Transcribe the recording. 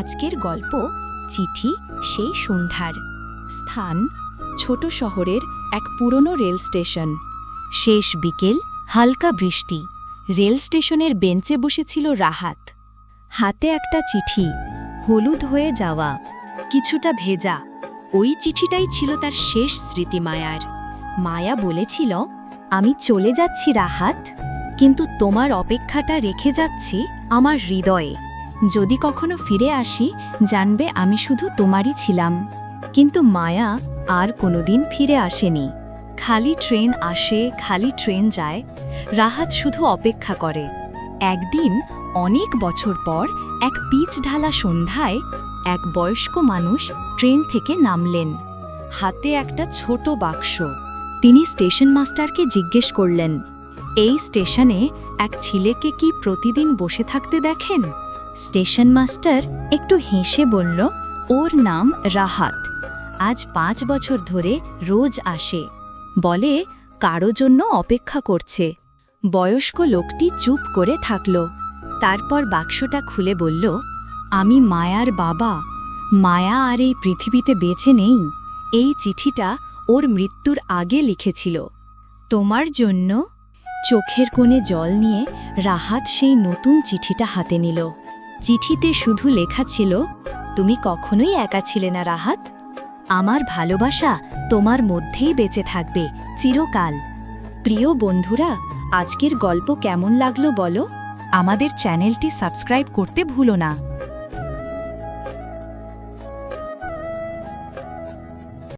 আজকের গল্প চিঠি সেই সন্ধ্যার। স্থান ছোট শহরের এক পুরনো রেল স্টেশন। শেষ বিকেল, হালকা বৃষ্টি। রেল স্টেশনের বেঞ্চে বসেছিল রাহাত। হাতে একটা চিঠি, হলুদ হয়ে যাওয়া, কিছুটা ভেজা। ওই চিঠিটাই ছিল তার শেষ স্মৃতি মায়ার। মায়া বলেছিল, আমি চলে যাচ্ছি রাহাত, কিন্তু তোমার অপেক্ষাটা রেখে যাচ্ছি আমার হৃদয়ে। যদি কখনো ফিরে আসি, জানবে আমি শুধু তোমারই ছিলাম। কিন্তু মায়া আর কোনোদিন ফিরে আসেনি। খালি ট্রেন আসে, খালি ট্রেন যায়। রাহাত শুধু অপেক্ষা করে। একদিন অনেক বছর পর এক পিচ ঢালা সন্ধ্যায় এক বয়স্ক মানুষ ট্রেন থেকে নামলেন, হাতে একটা ছোট বাক্স। তিনি স্টেশন মাস্টারকে জিজ্ঞেস করলেন, এই স্টেশনে এক ছেলেকে কি প্রতিদিন বসে থাকতে দেখেন? স্টেশন মাস্টার একটু হেসে বলল, ওর নাম রাহাত। আজ 5 বছর ধরে রোজ আসে, বলে কারো জন্য অপেক্ষা করছে। বয়স্ক লোকটি চুপ করে থাকল। তারপর বাক্সটা খুলে বলল, আমি মায়ার বাবা। মায়া আর এই পৃথিবীতে বেঁচে নেই। এই চিঠিটা ওর মৃত্যুর আগে লিখেছিল, তোমার জন্য। চোখের কোণে জল নিয়ে রাহাত সেই নতুন চিঠিটা হাতে নিল। চিঠিতে শুধু লেখা ছিল, তুমি কখনোই একা ছিলে না রাহাত। আমার ভালোবাসা তোমার মধ্যেই বেঁচে থাকবে চিরকাল। প্রিয় বন্ধুরা, আজকের গল্প কেমন লাগলো বলো? আমাদের চ্যানেলটি সাবস্ক্রাইব করতে ভুলো না।